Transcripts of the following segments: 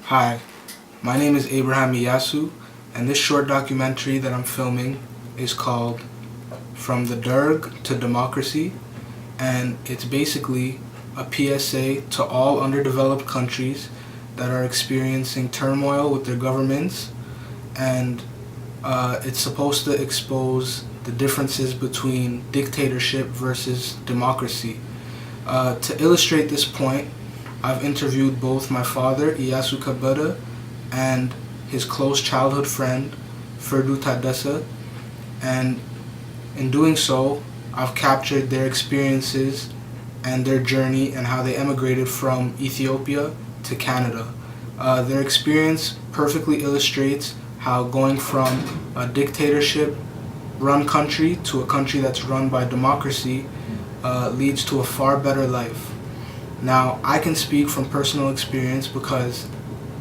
Hi, my name is Abraham Iyasu, and this short documentary that I'm filming is called From the Derg to Democracy, and it's basically a PSA to all underdeveloped countries that are experiencing turmoil with their governments, and it's supposed to expose the differences between dictatorship versus democracy. To illustrate this point, I've interviewed both my father, Iyasu Kabada, and his close childhood friend, Ferdu Tadessa, and in doing so, I've captured their experiences and their journey and how they emigrated from Ethiopia to Canada. Their experience perfectly illustrates how going from a dictatorship run country to a country that's run by democracy leads to a far better life. Now, I can speak from personal experience because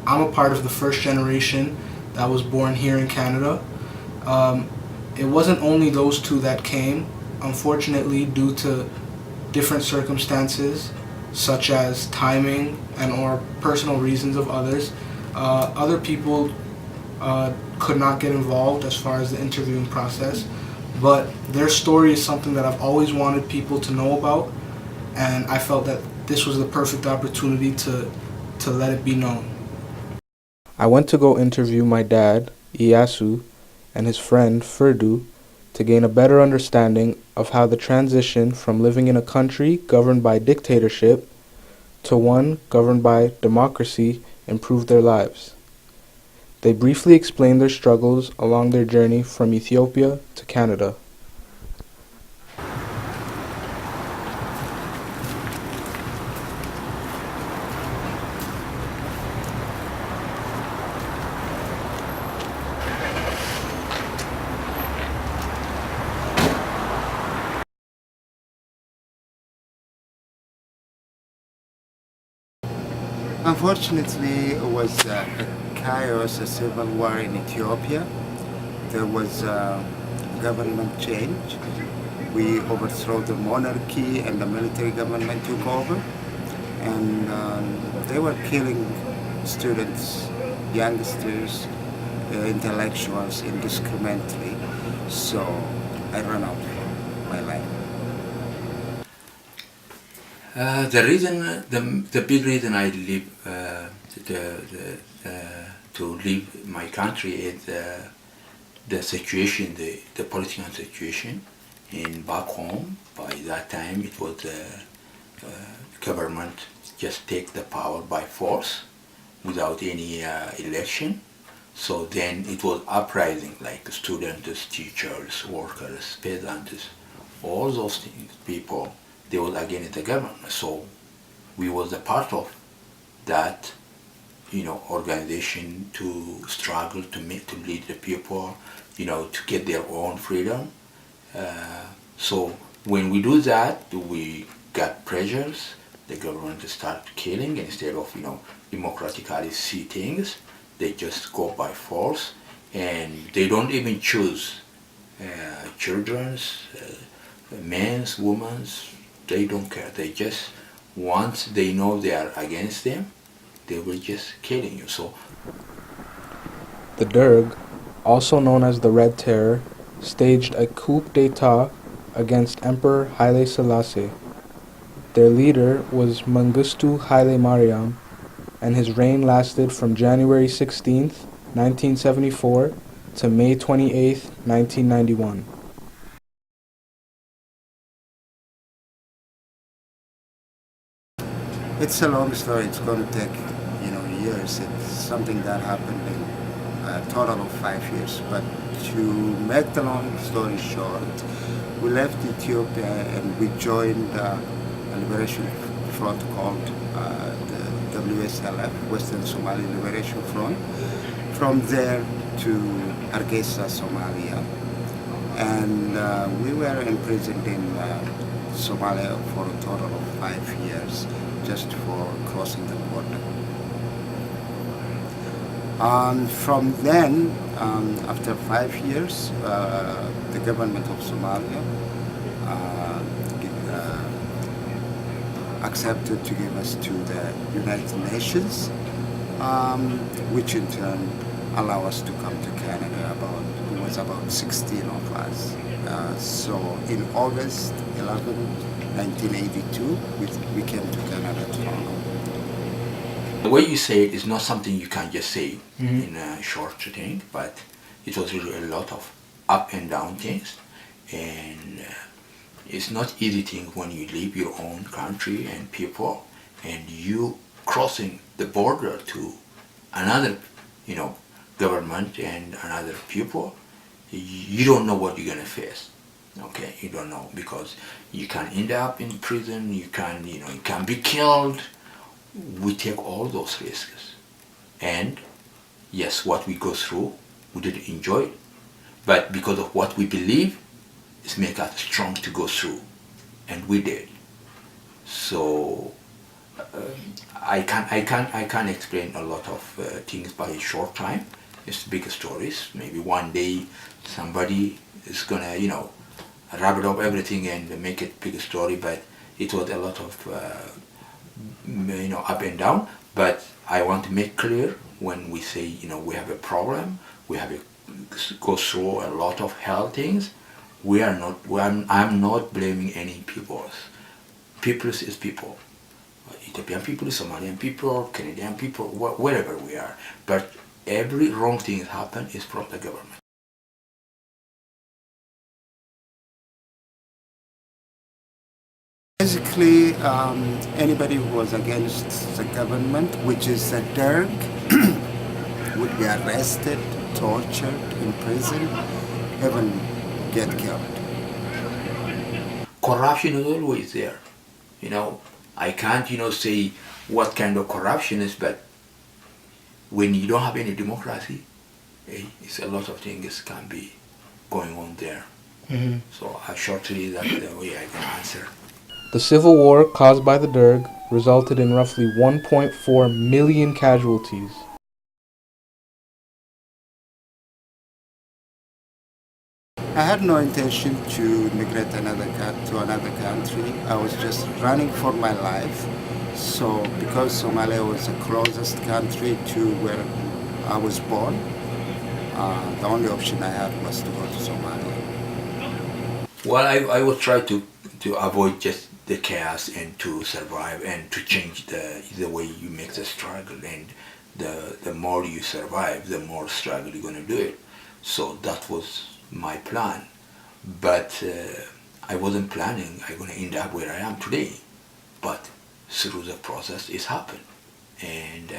I'm a part of the first generation that was born here in Canada. It wasn't only those two that came. Unfortunately, due to different circumstances, such as timing and or personal reasons of others, other people could not get involved as far as the interviewing process. But their story is something that I've always wanted people to know about, and I felt that this was the perfect opportunity to let it be known. I went to go interview my dad, Iyasu, and his friend, Ferdu, to gain a better understanding of how the transition from living in a country governed by dictatorship to one governed by democracy improved their lives. They briefly explained their struggles along their journey from Ethiopia to Canada. Unfortunately, it was a chaos, a civil war in Ethiopia. There was government change. We overthrew the monarchy and the military government took over. And they were killing students, youngsters, intellectuals indiscriminately. So I ran out for my life. The big reason I leave to leave my country is the situation, the political situation in back home. By that time, it was government just take the power by force without any election. So then it was uprising, like students, teachers, workers, peasants, all those things, people, they was against the government. So we was a part of that, organization to struggle to lead the people, to get their own freedom. So when we do that, we got pressures. The government start killing instead of democratically see things. They just go by force, and they don't even choose children's, men's, women's. They don't care. They just, once they know they are against them, they will just killing you. So The Derg, also known as the Red Terror, staged a coup d'état against Emperor Haile Selassie. Their leader was Mengistu Haile Mariam, and his reign lasted from January 16th, 1974 to May 28th, 1991. It's a long story. It's going to take, years. It's something that happened in a total of 5 years. But to make the long story short, we left Ethiopia and we joined a liberation front called the WSLF, Western Somali Liberation Front. From there to Hargeisa, Somalia. And we were imprisoned in Somalia for a total of 5 years just for crossing the border. From then, after 5 years, the government of Somalia accepted to give us to the United Nations which in turn allow us to come to Canada. It was about 16 of us. So in August 11, 1982, we came to Canada, Toronto. The way you say it is not something you can just say in a short thing, but it was really a lot of up and down things, and it's not easy thing when you leave your own country and people, and you crossing the border to another, government and another people. You don't know what you're gonna face. Okay, you don't know, because you can end up in prison. You can be killed. We take all those risks, and yes, what we go through, we didn't enjoy it, but because of what we believe, it's make us strong to go through, and we did. So I can't explain a lot of things by a short time. It's big stories. Maybe one day somebody is gonna wrap it up everything and make it big story, but it was a lot of up and down. But I want to make clear, when we say we have a problem, we have to go through a lot of hell things. I'm not blaming any peoples. Peoples is people. Ethiopian people, Somalian people, Canadian people, wherever we are. But every wrong thing that happens is from the government. Basically, anybody who was against the government, which is a Derg, would be arrested, tortured, imprisoned, even get killed. Corruption is always there. I can't, say what kind of corruption is, but when you don't have any democracy, it's a lot of things can be going on there. So shortly, that's the way I can answer. The civil war caused by the Derg resulted in roughly 1.4 million casualties. I had no intention to migrate to another country. I was just running for my life. So because Somalia was the closest country to where I was born, the only option I had was to go to Somalia. Well, I would try to avoid just the chaos and to survive and to change the way you make the struggle, and the more you survive, the more struggle you're going to do it. So that was my plan, but I wasn't planning I'm going to end up where I am today, but through the process it's happened, and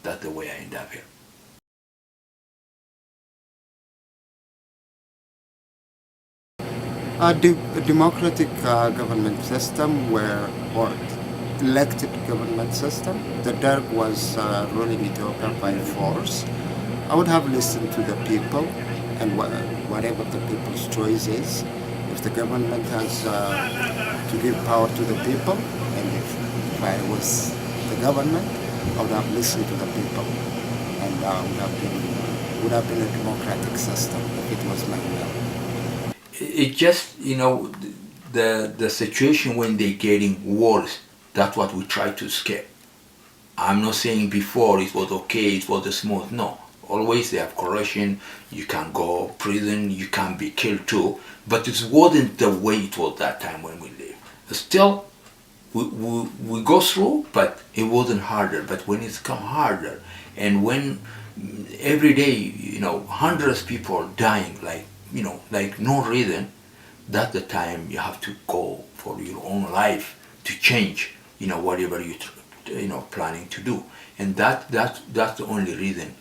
that's the way I end up here. A democratic government system or elected government system. The Derg was ruling Ethiopia by force. I would have listened to the people, and whatever the people's choice is. If the government has to give power to the people, and if I was the government, I would have listened to the people, and would have been a democratic system if it was my will. It just, the situation when they're getting worse, that's what we try to escape. I'm not saying before it was okay, it was smooth. No, always they have corruption, you can go prison, you can be killed too, but it wasn't the way it was that time when we lived. Still, we go through, but it wasn't harder. But when it's come harder, and when every day, hundreds of people dying, like no reason, that's the time you have to go for your own life to change, whatever you planning to do, and that's the only reason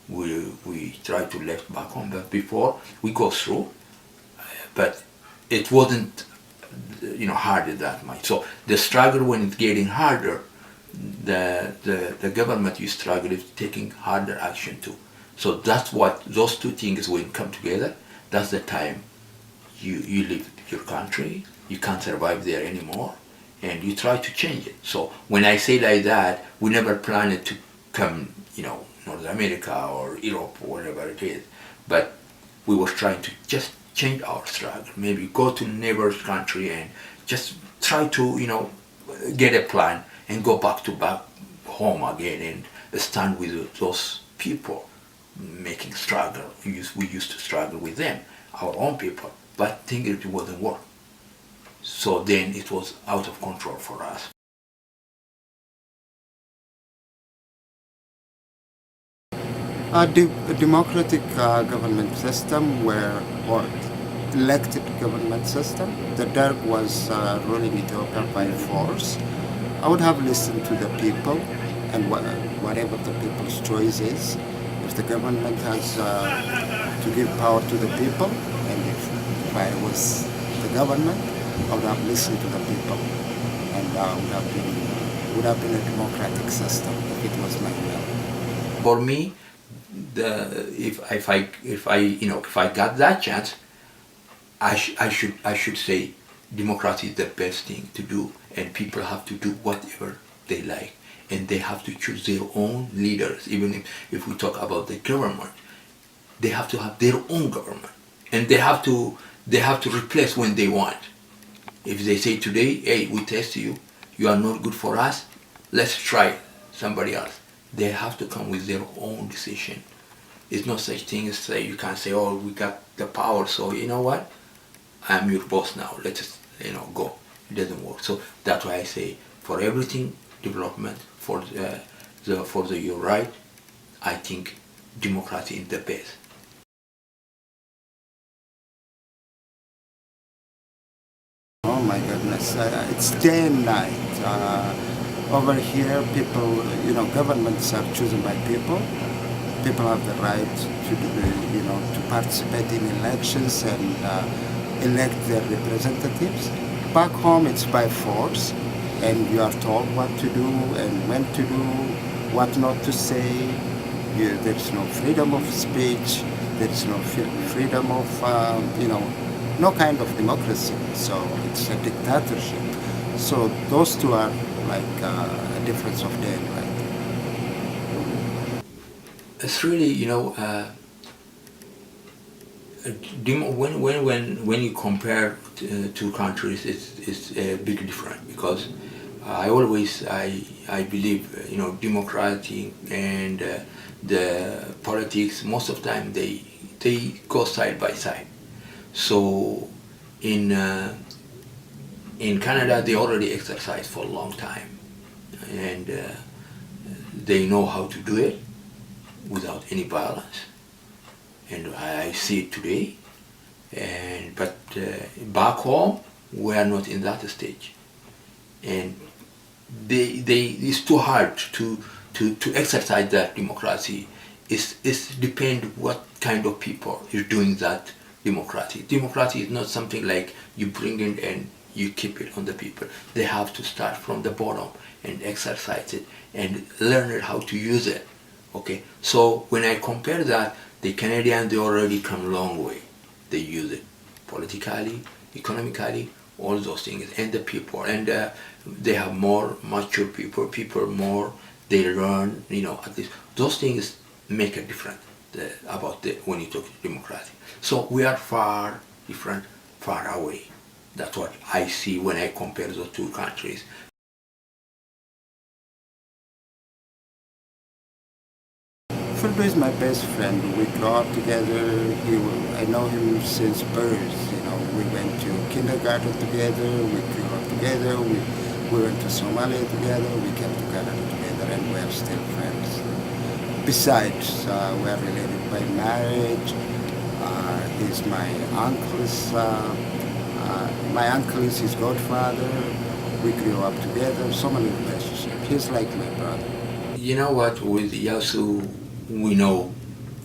we try to left back home. But before we go through, but it wasn't harder that much. So the struggle, when it's getting harder, the government you struggle is taking harder action too. So that's what those two things when come together. That's the time you leave your country, you can't survive there anymore, and you try to change it. So when I say like that, we never planned to come, North America or Europe or whatever it is, but we were trying to just change our struggle. Maybe go to neighbor's country and just try to, get a plan and go back home again and stand with those people making struggle. We used to struggle with them, our own people, but think it wasn't work. So then it was out of control for us. A democratic government system or elected government system. The Derg was ruling Ethiopia by force. I would have listened to the people and whatever the people's choice is. If the government has to give power to the people, and if I was the government, I would have listened to the people, and would have been a democratic system if it was my will. For me, if I got that chance, I should say democracy is the best thing to do, and people have to do whatever they like, and they have to choose their own leaders. Even if we talk about the government, they have to have their own government, and they have to replace when they want. If they say today, hey, we test you, you are not good for us, let's try somebody else. They have to come with their own decision. It's not such thing as say you can't say, oh, we got the power, so you know what, I'm your boss now, let's just go. It doesn't work. So that's why I say for everything development, for your right, I think democracy is the best. Oh my goodness, it's day and night. Over here, people, governments are chosen by people. People have the right to participate in elections and elect their representatives. Back home, it's by force, and you are told what to do and when to do, what not to say. There's no freedom of speech. There's no freedom of, no kind of democracy. So it's a dictatorship. So those two are like a difference of day and night. It's really, when you compare two countries, it's a big difference, because I believe democracy and the politics, most of the time they go side by side. So in Canada they already exercise for a long time, and they know how to do it without any violence, and I see it today. But back home we are not in that stage, and it's too hard to exercise that democracy. It's depend what kind of people is doing that democracy. Democracy is not something like you bring in and you keep it on the people. They have to start from the bottom and exercise it and learn how to use it. Okay, so when I compare that, the Canadians, they already come a long way. They use it politically, economically, all those things, and the people, and they have more mature people more, they learn, at least those things make a difference about when you talk democracy. So we are far different, far away. That's what I see when I compare those two countries. Fuldo is my best friend. We grew up together. I know him since birth. We went to kindergarten together. We grew up together. We went to Somalia together. We came to Canada together, and we are still friends. Besides, we are related by marriage. He's my uncle's. My uncle is his godfather. We grew up together. So many relationships. He's like my brother. You know what? With Yasu, we know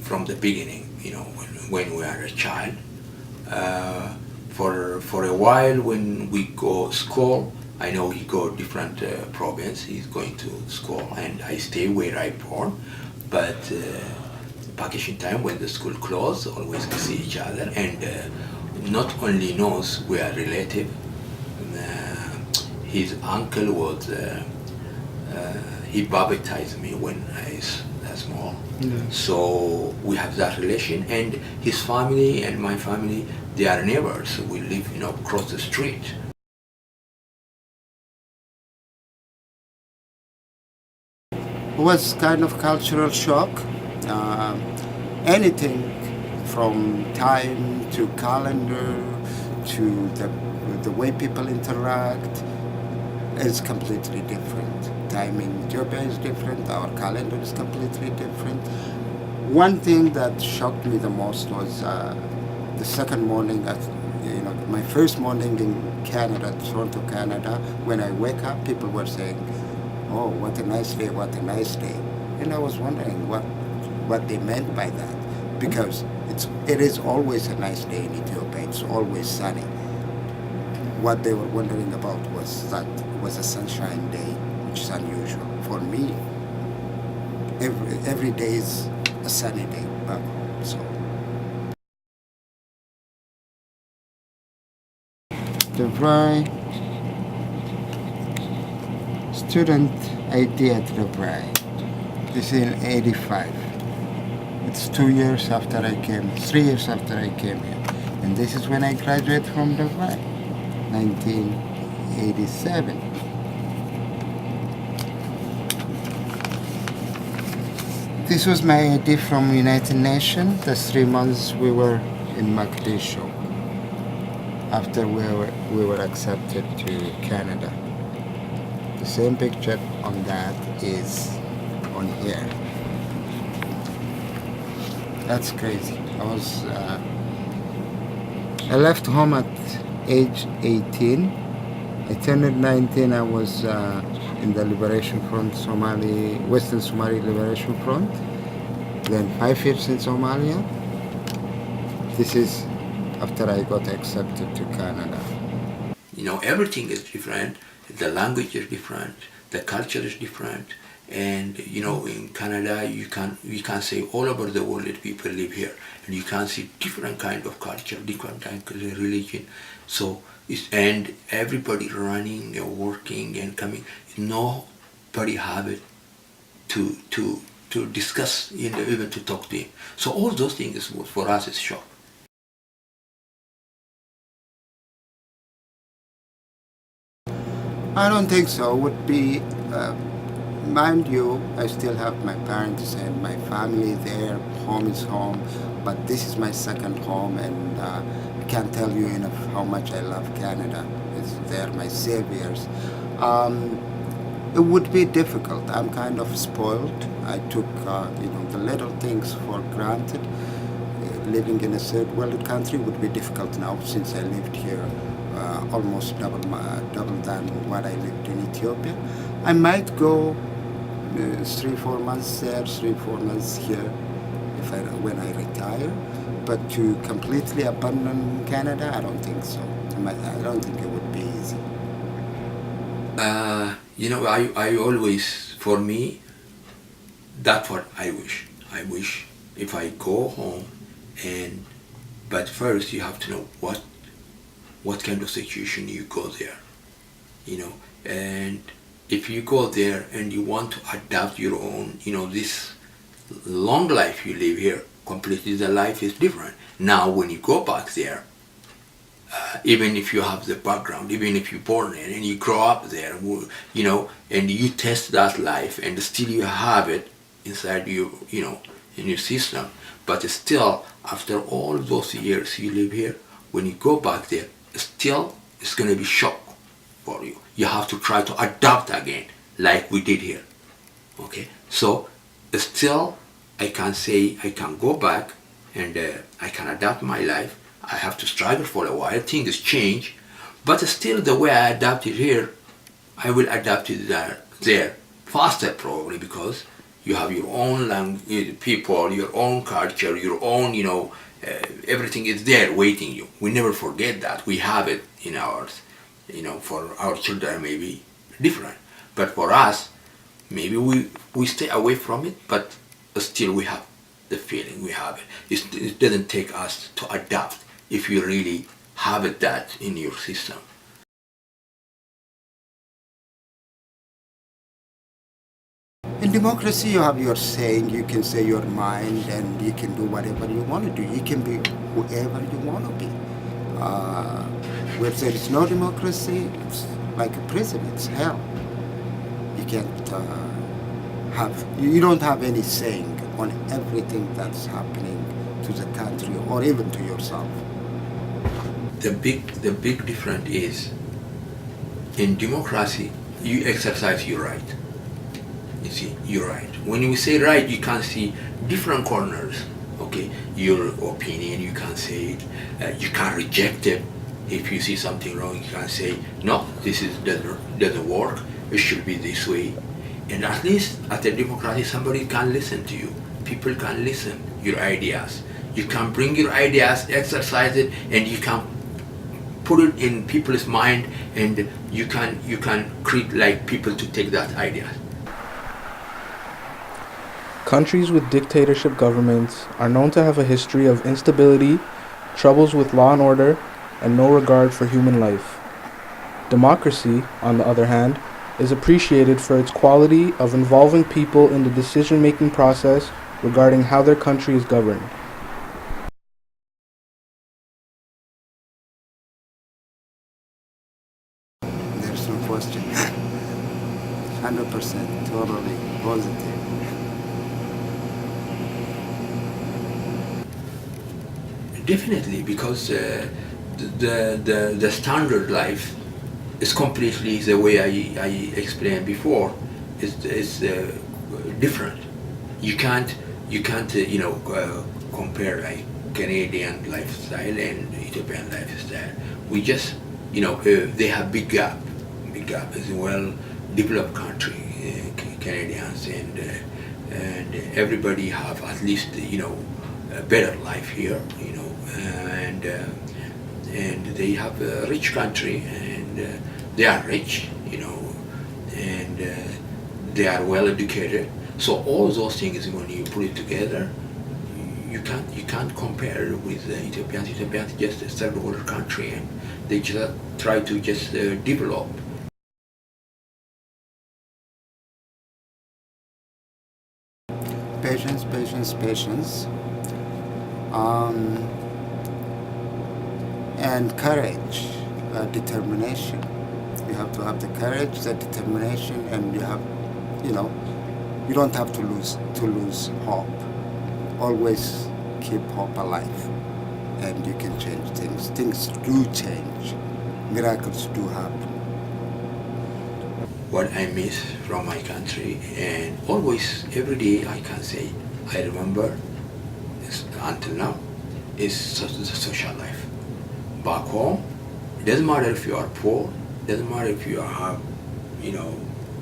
from the beginning. When we are a child. For a while, when we go school, I know he go different province. He's going to school, and I stay where I born. But vacation time, when the school closed, always we see each other, and not only knows we are relative. His uncle was he baptized me when I was small. Yeah. So we have that relation, and his family and my family, they are neighbors. We live, across the street. was kind of cultural shock. Uh, Anything from time to calendar to the way people interact is completely different. Time in Ethiopia is different, our calendar is completely different. One thing that shocked me the most was the second morning, my first morning in Canada, Toronto, Canada, when I wake up, people were saying, "Oh, what a nice day, what a nice day." And I was wondering what they meant by that, because it is always a nice day in Ethiopia. It's always sunny. What they were wondering about was that it was a sunshine day, which is unusual for me. Every day is a sunny day back home. So the VRI student ID at the VRI. This is in '85. It's 2 years after I came, 3 years after I came here. And this is when I graduated from the VRI, 1987. This was my ID from United Nations, the 3 months we were in Mogadishu, after we were accepted to Canada. The same picture on that is on here. That's crazy. I left home at age 18. I turned 19. I was in the Liberation Front, Western Somali Liberation Front. Then 5 years in Somalia. This is after I got accepted to Canada. Everything is different. The language is different. The culture is different. And in Canada, you can say all over the world that people live here, and you can see different kind of culture, different kind of religion. So and everybody running and working and coming. Nobody have it to discuss, even to talk to him. So all those things for us is shock. I don't think so. It would be, mind you, I still have my parents and my family there. Home is home, but this is my second home, and I can't tell you enough how much I love Canada. They're my saviors. It would be difficult. I'm kind of spoiled. I took, the little things for granted. Living in a third world country would be difficult now, since I lived here almost double than what I lived in Ethiopia. I might go 3-4 months there, 3-4 months here, when I retire. But to completely abandon Canada, I don't think so. I don't think it would be easy. I always, for me, that's what I wish. I wish if I go home, but first you have to know what kind of situation you go there, and if you go there and you want to adapt your own, this long life you live here, completely the life is different. Now when you go back there, even if you have the background, even if you're born there and you grow up there, and you test that life and still you have it inside you, in your system, but still after all those years you live here, when you go back there, still it's going to be shock for you. You have to try to adapt again, like we did here. Okay, so still I can say I can go back and I can adapt my life. I have to struggle for a while, things change, but still the way I adapted here, I will adapt it there faster probably, because you have your own language, people, your own culture, your own, everything is there waiting you. We never forget that. We have it in ours. For our children maybe different, but for us, maybe we stay away from it, but still we have the feeling, we have it. It doesn't take us to adapt if you really have it that in your system. In democracy, you have your saying, you can say your mind, and you can do whatever you want to do. You can be whoever you want to be. Where there is no democracy, it's like a prison, it's hell. You can't you don't have any saying on everything that's happening to the country or even to yourself. The big difference is, in democracy, you exercise your right. You see, your right. When you say right, you can see different corners. Okay, your opinion, you can say it. You can reject it. If you see something wrong, you can say, no, doesn't work. It should be this way. And at least at a democracy, somebody can listen to you. People can listen your ideas. You can bring your ideas, exercise it, and you can put it in people's mind, and you can create like people to take that idea. Countries with dictatorship governments are known to have a history of instability, troubles with law and order, and no regard for human life. Democracy, on the other hand, is appreciated for its quality of involving people in the decision-making process regarding how their country is governed. There's no question. 100% totally positive. Definitely, because the standard life is completely the way I explained before. Is different. You can't compare like Canadian lifestyle and Ethiopian lifestyle. We just they have big gap as well developed country, Canadians, and everybody have at least a better life here, and they have a rich country, and they are rich, and they are well educated. So all those things, when you put it together, you can't compare with Ethiopians. Ethiopians just a third world country, and they just try to just develop. Patience, patience, patience. And courage, determination. You have to have the courage, the determination, and you don't have to lose hope. Always keep hope alive, and you can change things. Things do change. Miracles do happen. What I miss from my country, and always every day I can say I remember until now, is the social life. Back home, it doesn't matter if you are poor, it doesn't matter if you have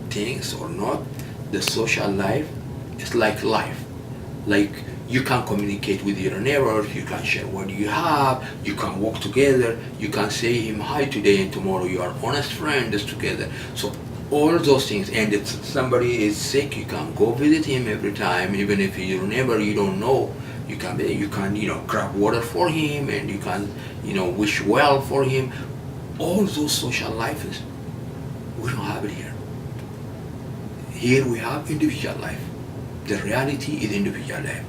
things or not. The social life is like life. Like you can communicate with your neighbors, you can share what you have, you can walk together, you can say him hi today, and tomorrow you are honest friends together. So all those things, and if somebody is sick, you can go visit him every time, even if your neighbor you don't know. You can grab water for him, and you can wish well for him. All those social lives, we don't have it here. Here we have individual life. The reality is individual life.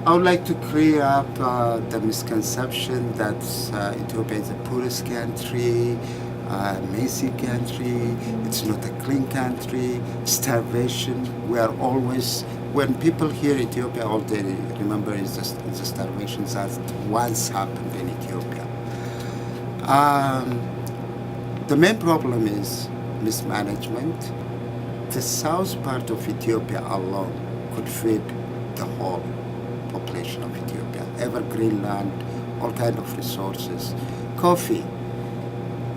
I would like to clear up the misconception that Ethiopia is the poorest country, messy country, it's not a clean country, starvation. We are always, when people hear Ethiopia, all they remember is the starvation that once happened in Ethiopia. The main problem is mismanagement. The south part of Ethiopia alone could feed the whole population of Ethiopia. Evergreen land, all kind of resources. Coffee.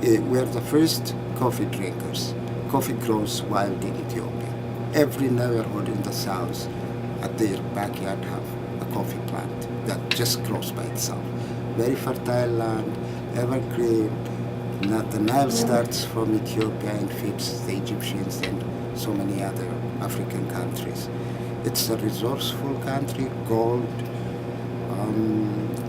We are the first coffee drinkers. Coffee grows wild in Ethiopia. Every neighborhood in the south at their backyard have a coffee plant that just grows by itself. Very fertile land, evergreen. The Nile starts from Ethiopia and feeds the Egyptians and so many other African countries. It's a resourceful country, gold,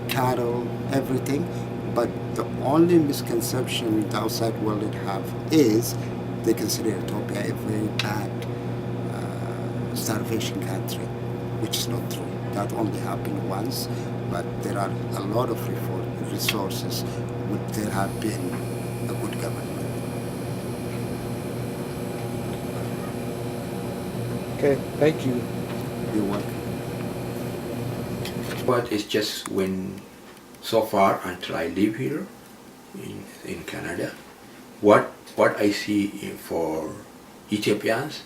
cattle, everything. But the only misconception the outside world have is they consider Ethiopia a very bad starvation country, which is not true. That only happened once, but there are a lot of resources. Would there have been a good government? Okay, thank you. You're welcome. But it's just when, so far until I live here in Canada, what I see for Ethiopians,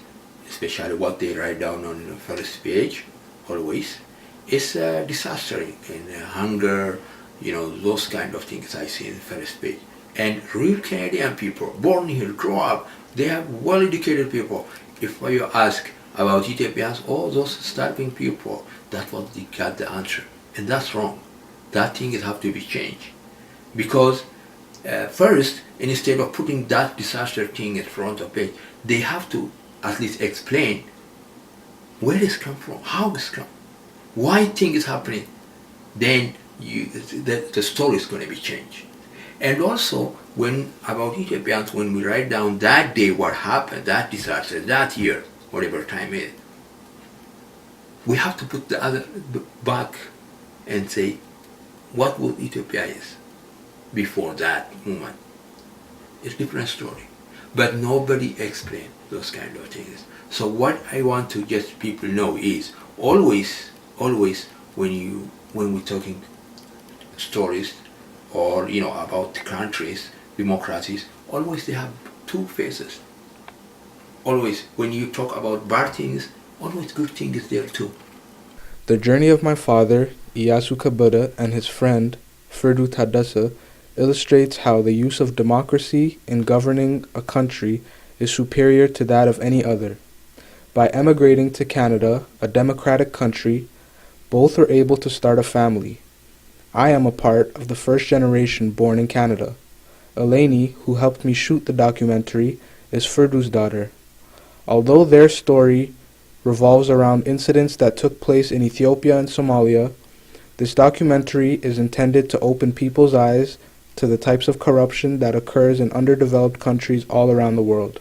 especially what they write down on the first page, always, is disaster and hunger, those kind of things I see in the first page. And real Canadian people, born here, grow up, they have well-educated people. If you ask about Ethiopians, all those starving people, that's what they got the answer. And that's wrong. That thing have to be changed. Because first, instead of putting that disaster thing in front of page, they have to at least explain where it's come from, how it's come, why thing is happening. Then the story is going to be changed. And also, when about Ethiopians, when we write down that day what happened, that disaster, that year, whatever time it is, we have to put the other back and say, what will Ethiopia is before that moment? It's a different story. But nobody explains those kind of things. So what I want to just people know is always when we're talking stories or about countries, democracies, always they have two faces. Always when you talk about bad things, always good things is there too. The journey of my father, Iyasu Kabuta, and his friend, Ferdu Tadassa, illustrates how the use of democracy in governing a country is superior to that of any other. By emigrating to Canada, a democratic country, both were able to start a family. I am a part of the first generation born in Canada. Eleni, who helped me shoot the documentary, is Ferdu's daughter. Although their story revolves around incidents that took place in Ethiopia and Somalia, this documentary is intended to open people's eyes to the types of corruption that occurs in underdeveloped countries all around the world.